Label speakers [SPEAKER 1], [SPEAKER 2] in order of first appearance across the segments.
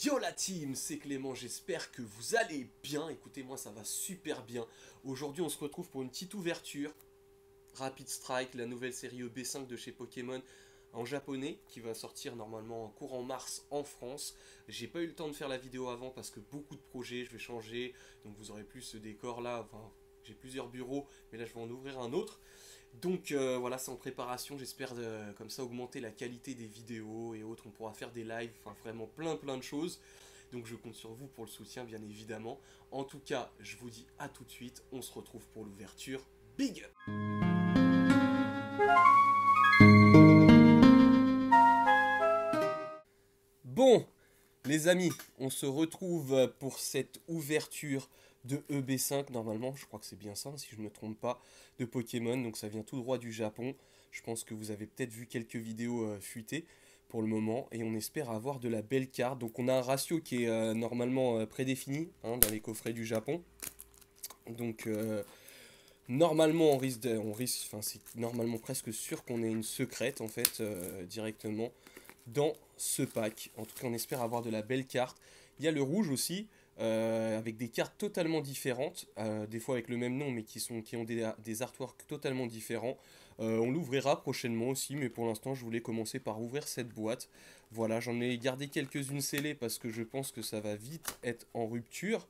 [SPEAKER 1] Yo la team, c'est Clément, j'espère que vous allez bien. Écoutez, moi ça va super bien. Aujourd'hui on se retrouve pour une petite ouverture. Rapid Strike, la nouvelle série EB5 de chez Pokémon en japonais qui va sortir normalement en courant mars en France. J'ai pas eu le temps de faire la vidéo avant parce que beaucoup de projets, je vais changer. Donc vous aurez plus ce décor là, enfin j'ai plusieurs bureaux, mais là je vais en ouvrir un autre. Donc voilà, c'est en préparation, j'espère comme ça augmenter la qualité des vidéos et autres, on pourra faire des lives, enfin vraiment plein de choses. Donc je compte sur vous pour le soutien bien évidemment. En tout cas, je vous dis à tout de suite, on se retrouve pour l'ouverture. Big up! Bon, les amis, on se retrouve pour cette ouverture de EB5, normalement, je crois que c'est bien ça, si je ne me trompe pas, de Pokémon, donc ça vient tout droit du Japon. Je pense que vous avez peut-être vu quelques vidéos fuitées pour le moment, et on espère avoir de la belle carte. Donc on a un ratio qui est normalement prédéfini hein, dans les coffrets du Japon. Donc normalement enfin c'est normalement presque sûr qu'on ait une secrète en fait directement dans ce pack. En tout cas, on espère avoir de la belle carte. Il y a le rouge aussi, avec des cartes totalement différentes, des fois avec le même nom, mais qui ont des artworks totalement différents. On l'ouvrira prochainement aussi, mais pour l'instant, je voulais commencer par ouvrir cette boîte. Voilà, j'en ai gardé quelques-unes scellées parce que je pense que ça va vite être en rupture.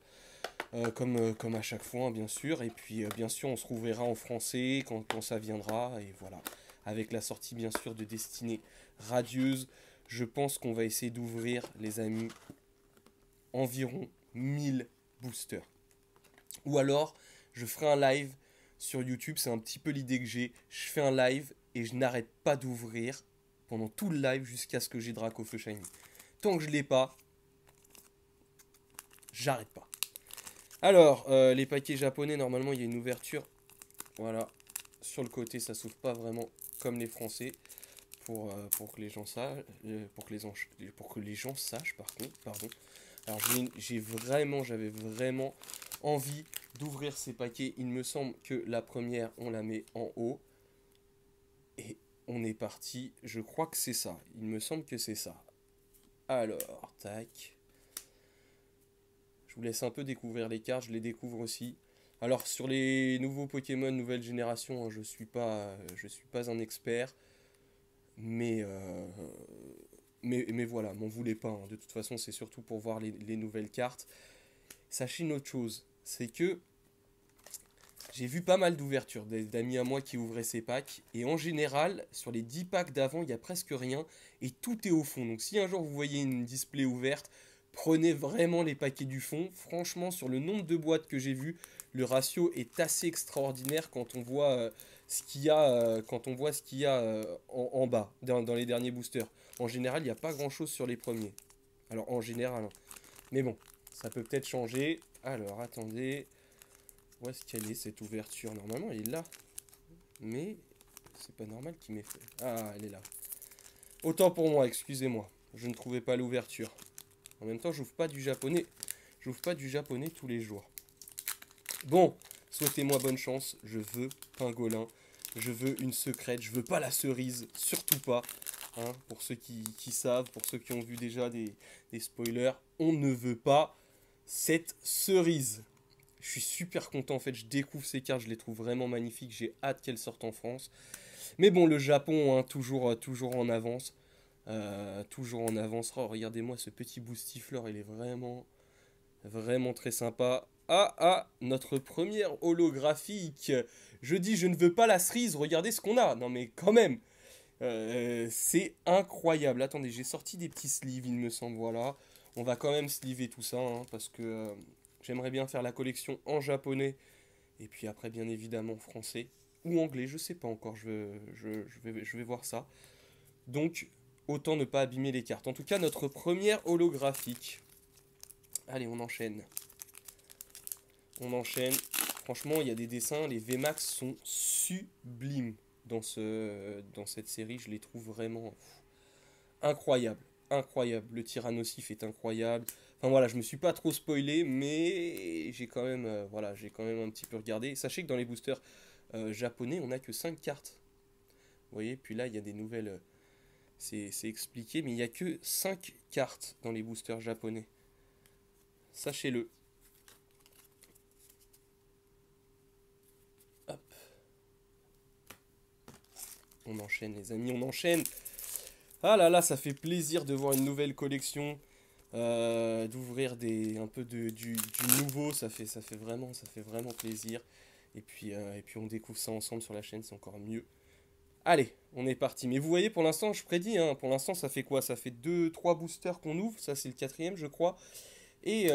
[SPEAKER 1] Comme à chaque fois, hein, bien sûr. Et puis, bien sûr, on se rouvrira en français quand ça viendra. Et voilà. Avec la sortie, bien sûr, de Destinée Radieuse, je pense qu'on va essayer d'ouvrir, les amis, environ 1000 boosters. Ou alors, je ferai un live sur YouTube. C'est un petit peu l'idée que j'ai. Je fais un live et je n'arrête pas d'ouvrir pendant tout le live jusqu'à ce que j'ai Dracofeu Shiny. Tant que je l'ai pas, j'arrête pas. Alors, les paquets japonais, normalement, il y a une ouverture. Voilà. Sur le côté, ça s'ouvre pas vraiment comme les français. Pour que les gens sachent. Pour que les gens sachent, par contre. Pardon. Alors, j'avais vraiment envie d'ouvrir ces paquets. Il me semble que la première, on la met en haut. Et on est parti. Je crois que c'est ça. Il me semble que c'est ça. Alors, tac. Je vous laisse un peu découvrir les cartes, je les découvre aussi. Alors sur les nouveaux Pokémon nouvelle génération, hein, je suis pas un expert, mais, mais voilà, m'en voulez pas. Hein. De toute façon, c'est surtout pour voir les nouvelles cartes. Sachez une autre chose, c'est que j'ai vu pas mal d'ouvertures d'amis à moi qui ouvraient ces packs, et en général, sur les 10 packs d'avant, il n'y a presque rien, et tout est au fond. Donc si un jour vous voyez une display ouverte, prenez vraiment les paquets du fond. Franchement, sur le nombre de boîtes que j'ai vues, le ratio est assez extraordinaire quand on voit ce qu'il y a, en bas, dans les derniers boosters. En général, il n'y a pas grand-chose sur les premiers. Alors en général, hein. Mais bon, ça peut peut-être changer. Alors attendez. Où est-ce qu'elle est cette ouverture? Normalement elle est là. Mais c'est pas normal qu'il m'ait fait. Ah, elle est là. Autant pour moi, excusez-moi. Je ne trouvais pas l'ouverture. En même temps, j'ouvre pas du japonais. J'ouvre pas du japonais tous les jours. Bon, souhaitez-moi bonne chance. Je veux pingolin. Je veux une secrète. Je veux pas la cerise. Surtout pas. Hein, pour ceux qui savent, pour ceux qui ont vu déjà des spoilers, on ne veut pas cette cerise. Je suis super content en fait, je découvre ces cartes, je les trouve vraiment magnifiques, j'ai hâte qu'elles sortent en France. Mais bon, le Japon, hein, toujours en avance. Toujours en avance. Oh, regardez-moi ce petit boostifleur, il est vraiment très sympa. Notre première holographique. Je dis, je ne veux pas la cerise, regardez ce qu'on a. Non mais quand même, c'est incroyable. Attendez, j'ai sorti des petits sleeves, il me semble, voilà. On va quand même sleever tout ça, hein, parce que j'aimerais bien faire la collection en japonais, et puis après, bien évidemment, en français. Ou anglais, je sais pas encore, je vais voir ça. Donc, autant ne pas abîmer les cartes. En tout cas, notre première holographique. Allez, on enchaîne. On enchaîne. Franchement, il y a des dessins, les VMAX sont sublimes dans cette série. Je les trouve vraiment incroyables. Incroyable. Le Tyrannosif est incroyable. Enfin voilà, je me suis pas trop spoilé, mais j'ai quand même, voilà, j'ai quand même un petit peu regardé. Sachez que dans les boosters japonais, on n'a que 5 cartes. Vous voyez, puis là, il y a des nouvelles c'est expliqué, mais il n'y a que 5 cartes dans les boosters japonais. Sachez-le. Hop. On enchaîne les amis, on enchaîne. Ah là là, ça fait plaisir de voir une nouvelle collection. D'ouvrir un peu du nouveau, ça fait vraiment plaisir. Et puis on découvre ça ensemble sur la chaîne, c'est encore mieux. Allez, on est parti. Mais vous voyez, pour l'instant, je prédis, hein, pour l'instant, ça fait quoi? Ça fait 2-3 boosters qu'on ouvre. Ça, c'est le quatrième, je crois. Et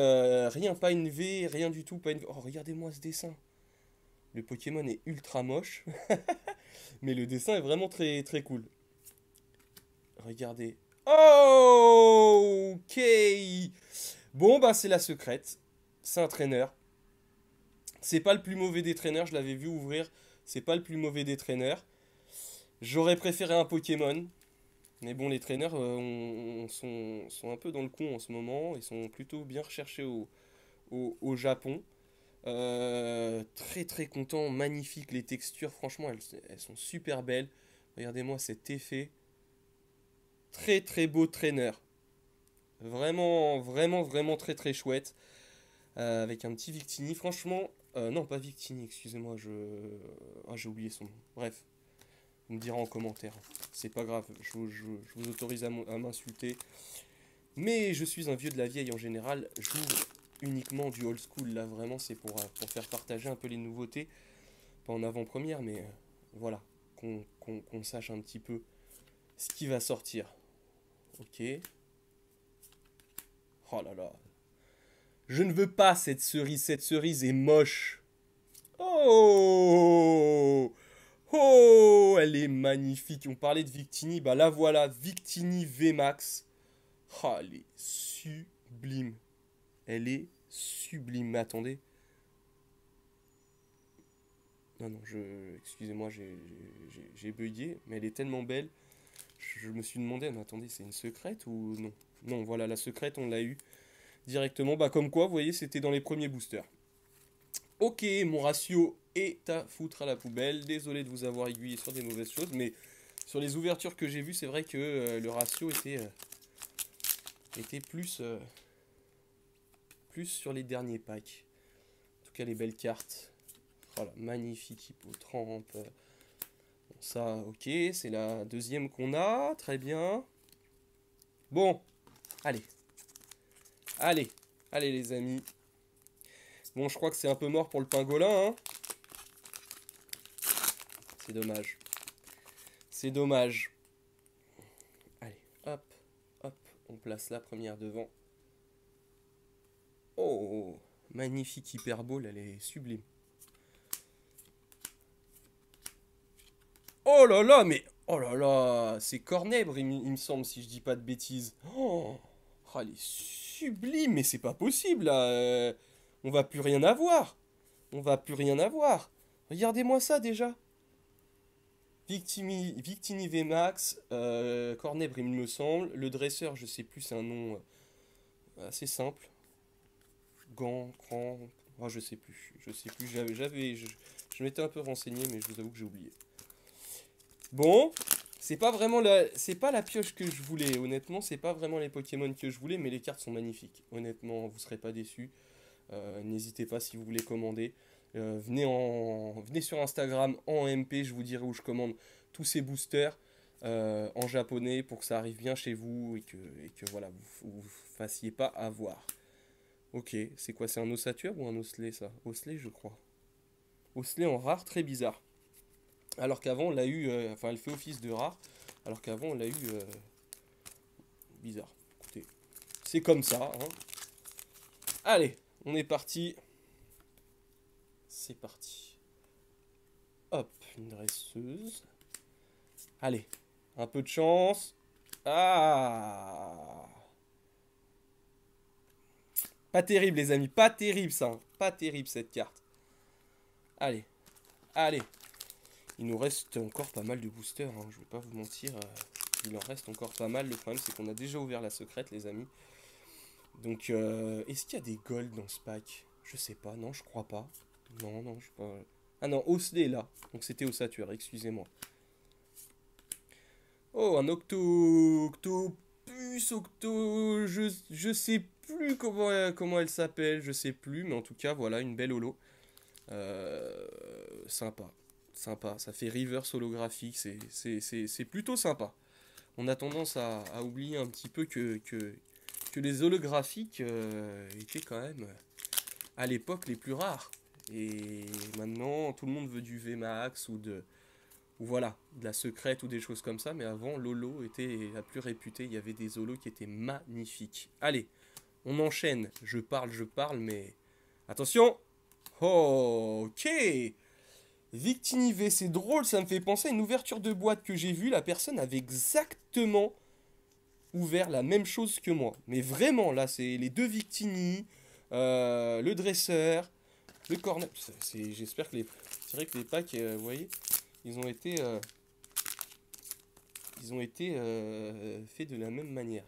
[SPEAKER 1] rien, pas une V, rien du tout. Pas une... Oh, regardez-moi ce dessin. Le Pokémon est ultra moche. Mais le dessin est vraiment très, très cool. Regardez. Oh, ok. Bon, bah, c'est la secrète. C'est un traîneur. C'est pas le plus mauvais des traîneurs. Je l'avais vu ouvrir. C'est pas le plus mauvais des traîneurs. J'aurais préféré un Pokémon. Mais bon, les traîneurs sont un peu dans le coup en ce moment. Ils sont plutôt bien recherchés au Japon. Très très content, magnifique les textures. Franchement, elles sont super belles. Regardez-moi cet effet. Très très beau traîneur. Vraiment, vraiment, vraiment très très chouette. Avec un petit Victini. Franchement, non, pas Victini, excusez-moi. Ah, j'ai oublié son nom. Bref. Vous me direz en commentaire. C'est pas grave, je vous autorise à m'insulter. Mais je suis un vieux de la vieille en général. J'ouvre uniquement du old school. Là, vraiment, c'est pour faire partager un peu les nouveautés. Pas en avant-première, mais voilà. Qu'on sache un petit peu ce qui va sortir. Ok. Oh là là. Je ne veux pas cette cerise. Cette cerise est moche. Oh! Oh, elle est magnifique. On parlait de Victini, bah la voilà, Victini VMAX. Ah, elle est sublime. Elle est sublime. Mais attendez. Non, non, excusez-moi, j'ai bugué, mais elle est tellement belle. Je me suis demandé, mais attendez, c'est une secrète ou non? Non, voilà, la secrète, on l'a eu directement. Bah comme quoi, vous voyez, c'était dans les premiers boosters. Ok, mon ratio est à foutre à la poubelle. Désolé de vous avoir aiguillé sur des mauvaises choses, mais sur les ouvertures que j'ai vues, c'est vrai que le ratio était plus sur les derniers packs. En tout cas, les belles cartes. Voilà, magnifique hippotrampe. Bon, ça, ok, c'est la deuxième qu'on a. Très bien. Bon, allez. Allez, allez les amis. Bon, je crois que c'est un peu mort pour le pingolin, hein. C'est dommage. C'est dommage. Allez, hop, hop, on place la première devant. Oh, magnifique hyperbole, elle est sublime. Oh là là, mais oh là là, c'est Cornèbre, il me semble, si je dis pas de bêtises. Oh, elle est sublime, mais c'est pas possible là. On va plus rien avoir. On va plus rien avoir. Regardez-moi ça déjà. Victini VMAX, Cornèbre, il me semble. Le dresseur, je sais plus, c'est un nom assez simple. Gant, cran, oh, je sais plus. Je sais plus. Je m'étais un peu renseigné, mais je vous avoue que j'ai oublié. Bon, c'est pas la pioche que je voulais. Honnêtement, c'est pas vraiment les Pokémon que je voulais, mais les cartes sont magnifiques. Honnêtement, vous serez pas déçus. N'hésitez pas si vous voulez commander. Venez sur Instagram en MP, je vous dirai où je commande tous ces boosters en japonais pour que ça arrive bien chez vous et que voilà, vous fassiez pas avoir. Ok, c'est quoi? C'est un ossature ou un osselet ça? Osselet, je crois. Osselet en rare, très bizarre. Alors qu'avant, on l'a eu. Enfin, elle fait office de rare. Alors qu'avant, on l'a eu. Bizarre. Écoutez, c'est comme ça. Hein. Allez, on est parti. C'est parti. Hop, une dresseuse. Allez, un peu de chance. Ah! Pas terrible, les amis. Pas terrible, ça. Hein. Pas terrible, cette carte. Allez, allez. Il nous reste encore pas mal de boosters, hein, je vais pas vous mentir. Il en reste encore pas mal. Le problème, c'est qu'on a déjà ouvert la secrète, les amis. Donc, est-ce qu'il y a des golds dans ce pack? Je sais pas, non, je crois pas. Non, non, je sais pas. Ah non, Osley est là. Donc, c'était Ossature, excusez-moi. Oh, un octopus, je sais plus comment elle s'appelle, je sais plus, mais en tout cas, voilà, une belle holo. Euh, Sympa, sympa, ça fait reverse holographique, c'est plutôt sympa. On a tendance à oublier un petit peu que les holographiques étaient quand même, à l'époque, les plus rares. Et maintenant, tout le monde veut du VMAX ou voilà, de la secrète ou des choses comme ça, mais avant, l'holo était la plus réputée, il y avait des holos qui étaient magnifiques. Allez, on enchaîne, je parle, mais... Attention. Oh, ok. Victinivé, c'est drôle, ça me fait penser à une ouverture de boîte que j'ai vue, la personne avait exactement ouvert la même chose que moi. Mais vraiment, là, c'est les deux Victini, le dresseur, le corner... J'espère que les... C'est vrai que les packs, vous voyez, ils ont été... faits de la même manière.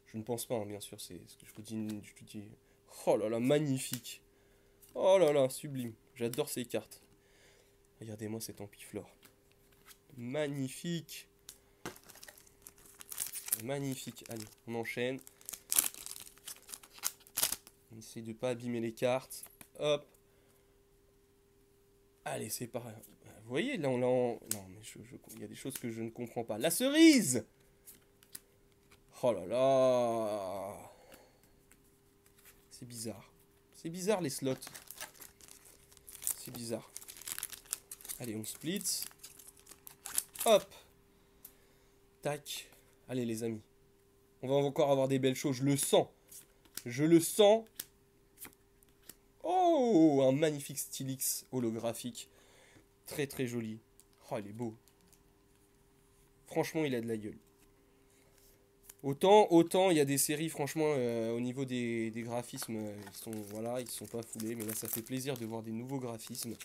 [SPEAKER 1] Je ne pense pas, hein, bien sûr, c'est ce que je vous dis, je te dis. Oh là là, magnifique. Oh là là, sublime. J'adore ces cartes. Regardez-moi cet Ampiflore. Magnifique. Magnifique. Allez, on enchaîne. On essaye de ne pas abîmer les cartes. Hop. Allez, c'est pareil. Vous voyez, là, Non, mais il y a des choses que je ne comprends pas. La cerise. Oh là là. C'est bizarre. C'est bizarre, les slots. C'est bizarre. Allez, on split. Hop. Tac. Allez, les amis. On va encore avoir des belles choses. Je le sens. Je le sens. Oh, un magnifique Stylix holographique. Très très joli. Oh, il est beau. Franchement, il a de la gueule. Autant il y a des séries, franchement, au niveau des graphismes, ils sont pas foulés. Mais là, ça fait plaisir de voir des nouveaux graphismes.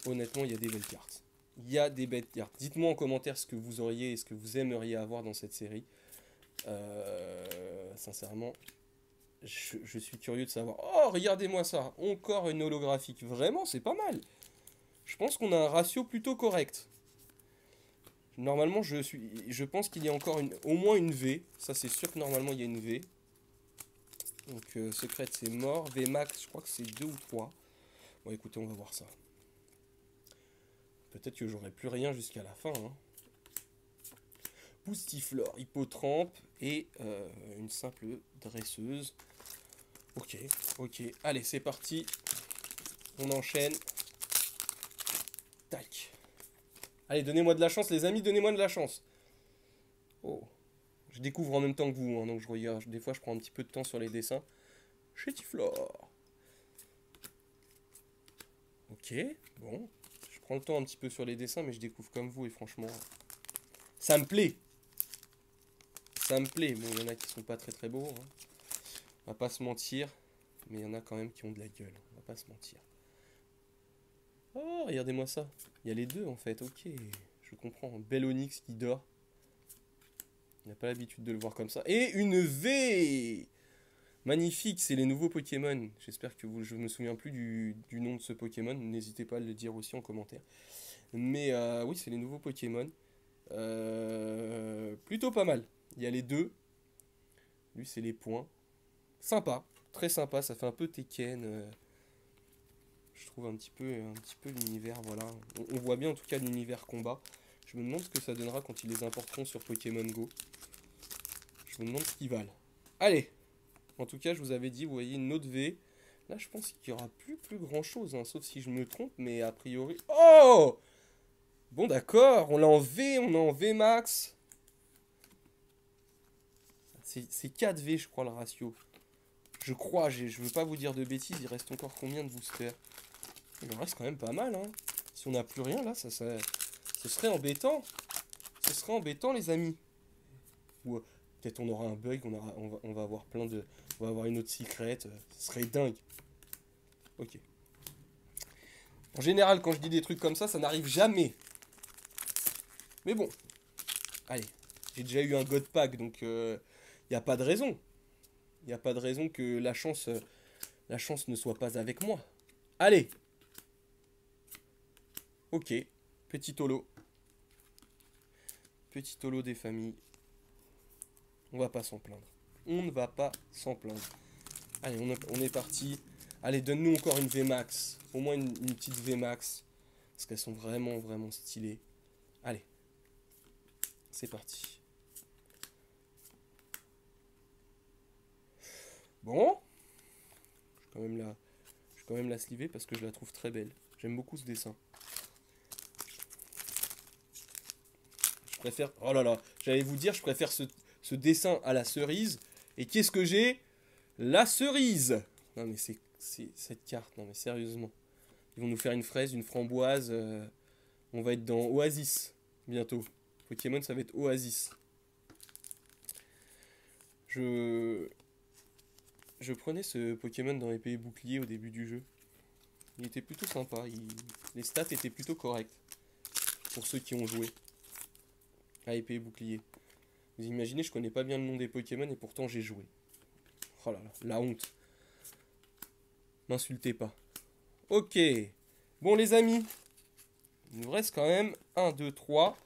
[SPEAKER 1] Honnêtement, il y a des belles cartes. Il y a des belles cartes. Dites-moi en commentaire ce que vous auriez et ce que vous aimeriez avoir dans cette série. Sincèrement, je suis curieux de savoir. Oh, regardez-moi ça. Encore une holographique. Vraiment, c'est pas mal. Je pense qu'on a un ratio plutôt correct. Normalement, je pense qu'il y a encore au moins une V. Ça, c'est sûr que normalement, il y a une V. Donc, secrète, c'est mort. VMAX, je crois que c'est 2 ou 3. Bon, écoutez, on va voir ça. Peut-être que j'aurai plus rien jusqu'à la fin. Hein. Boostiflore, Hippotrampe et une simple dresseuse. Ok, ok. Allez, c'est parti. On enchaîne. Tac. Allez, donnez-moi de la chance, les amis, donnez-moi de la chance. Oh. Je découvre en même temps que vous, hein, donc je regarde. Des fois, je prends un petit peu de temps sur les dessins. Chétiflore. Ok, bon. Je prends le temps un petit peu sur les dessins, mais je découvre comme vous, et franchement, ça me plaît. Ça me plaît. Bon, il y en a qui sont pas très très beaux. Hein. On va pas se mentir. Mais il y en a quand même qui ont de la gueule. On va pas se mentir. Oh, regardez-moi ça. Il y a les deux en fait. Ok, je comprends. Bel Onyx qui dort. On n'a pas l'habitude de le voir comme ça. Et une V. Magnifique, c'est les nouveaux Pokémon. J'espère que je me souviens plus du nom de ce Pokémon. N'hésitez pas à le dire aussi en commentaire. Mais oui, c'est les nouveaux Pokémon. Plutôt pas mal. Il y a les deux. Lui, c'est les points. Sympa, très sympa. Ça fait un peu Tekken. Je trouve un petit peu l'univers. Voilà. On voit bien en tout cas l'univers combat. Je me demande ce que ça donnera quand ils les importeront sur Pokémon Go. Je me demande ce qu'ils valent. Allez. En tout cas, je vous avais dit, vous voyez une autre V. Là, je pense qu'il n'y aura plus grand chose, hein, sauf si je me trompe, mais a priori... Oh! Bon, d'accord, on l'a en V, on est en V max. C'est 4 V, je crois, le ratio. Je crois, je veux pas vous dire de bêtises, il reste encore combien de boosters? Il en reste quand même pas mal, hein. Si on n'a plus rien, là, ce serait embêtant. Ce serait embêtant, les amis. Ou peut-être on aura un bug, on va avoir plein de... On va avoir une autre secrète, ce serait dingue. Ok. En général, quand je dis des trucs comme ça n'arrive jamais. Mais bon. Allez. J'ai déjà eu un God Pack, donc il n'y a pas de raison. Il n'y a pas de raison que la chance ne soit pas avec moi. Allez. Ok. Petit holo. Petit holo des familles. On va pas s'en plaindre. On ne va pas s'en plaindre. Allez, on est parti. Allez, donne-nous encore une VMAX. Au moins une petite VMAX. Parce qu'elles sont vraiment, vraiment stylées. Allez. C'est parti. Bon. Je vais quand même la sliver parce que je la trouve très belle. J'aime beaucoup ce dessin. Je préfère... Oh là là, j'allais vous dire, je préfère ce dessin à la cerise. Et qu'est-ce que j'ai? La cerise. Non mais c'est cette carte, non mais sérieusement. Ils vont nous faire une fraise, une framboise. On va être dans Oasis bientôt. Pokémon, ça va être Oasis. Je prenais ce Pokémon dans épée et bouclier au début du jeu. Il était plutôt sympa. Les stats étaient plutôt corrects. Pour ceux qui ont joué à épée et bouclier. Vous imaginez, je connais pas bien le nom des Pokémon et pourtant j'ai joué. Oh là là, la honte. M'insultez pas. Ok. Bon les amis. Il nous reste quand même 1, 2, 3,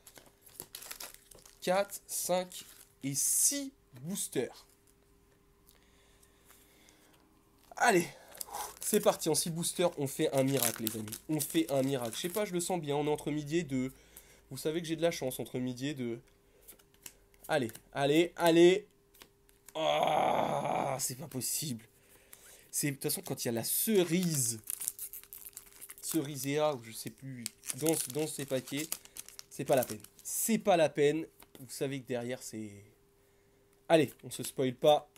[SPEAKER 1] 4, 5 et 6 boosters. Allez. C'est parti, en 6 boosters, on fait un miracle les amis. On fait un miracle. Je sais pas, je le sens bien, on est entre midi et 2. Vous savez que j'ai de la chance entre midi et 2. Allez, allez, allez. Ah, c'est pas possible. De toute façon, quand il y a la cerise, cerisea, ou je sais plus, dans ces paquets, c'est pas la peine. C'est pas la peine. Vous savez que derrière, c'est... Allez, on se spoil pas.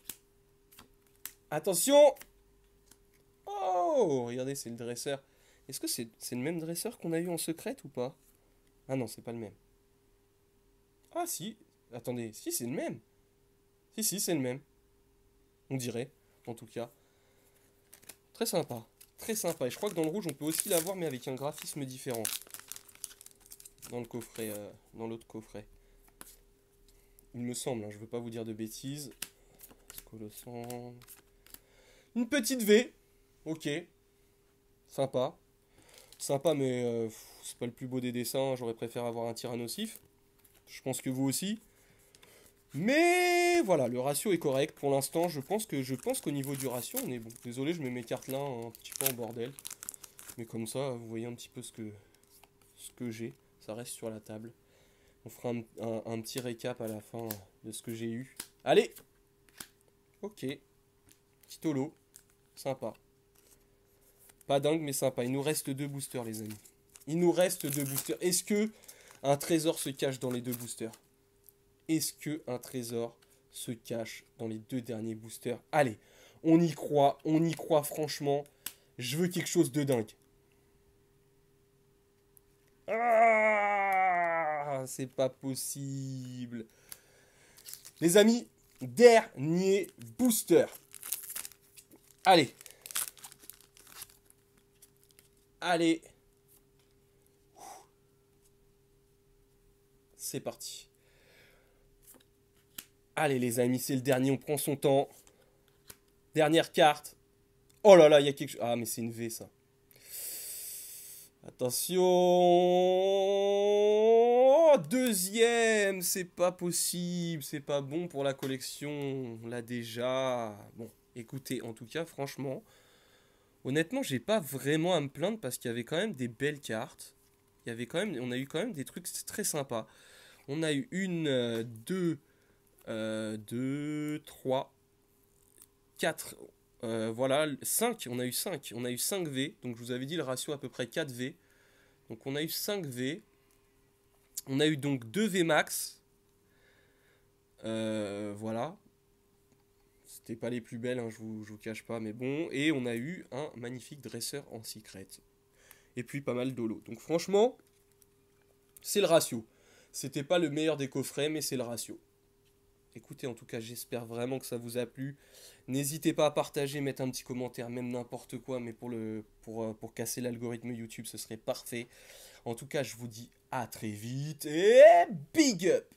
[SPEAKER 1] Attention! Oh, regardez, c'est le dresseur. Est-ce que c'est le même dresseur qu'on a eu en secrète ou pas? Ah non, c'est pas le même. Ah si, attendez, si c'est le même. Si, c'est le même. On dirait, en tout cas. Très sympa. Très sympa. Et je crois que dans le rouge, on peut aussi l'avoir, mais avec un graphisme différent. Dans le coffret, dans l'autre coffret. Il me semble, hein, je veux pas vous dire de bêtises. Colossant. Une petite V. Ok. Sympa. Sympa, mais c'est pas le plus beau des dessins. J'aurais préféré avoir un tyrannosif. Je pense que vous aussi. Mais voilà, le ratio est correct pour l'instant. Je pense qu'au niveau du ratio, on est bon. Désolé, je mets mes cartes là un petit peu en bordel. Mais comme ça, vous voyez un petit peu ce que j'ai. Ça reste sur la table. On fera un petit récap à la fin de ce que j'ai eu. Allez! Ok. Petit holo. Sympa. Pas dingue, mais sympa. Il nous reste 2 boosters, les amis. Il nous reste 2 boosters. Est-ce que un trésor se cache dans les 2 boosters? Est-ce que un trésor se cache dans les 2 derniers boosters? Allez, on y croit franchement. Je veux quelque chose de dingue. Ah, c'est pas possible. Les amis, dernier booster. Allez. Allez. C'est parti. Allez les amis, c'est le dernier, on prend son temps. Dernière carte. Oh là là, il y a quelque chose. Ah mais c'est une V ça. Attention. Deuxième, c'est pas possible. C'est pas bon pour la collection. On l'a déjà. Bon, écoutez, en tout cas, franchement, honnêtement, j'ai pas vraiment à me plaindre parce qu'il y avait quand même des belles cartes. On a eu quand même des trucs très sympas. On a eu 1, 2, 2, 3, 4, voilà, 5. On a eu 5. On a eu 5 V. Donc je vous avais dit le ratio à peu près 4 V. Donc on a eu 5 V. On a eu donc 2 V max. Voilà. C'était pas les plus belles, hein, je vous cache pas, mais bon. Et on a eu un magnifique dresseur en secret. Et puis pas mal d'holo. Donc franchement, c'est le ratio. C'était pas le meilleur des coffrets, mais c'est le ratio. Écoutez, en tout cas, j'espère vraiment que ça vous a plu. N'hésitez pas à partager, mettre un petit commentaire, même n'importe quoi, mais pour casser l'algorithme YouTube, ce serait parfait. En tout cas, je vous dis à très vite et big up!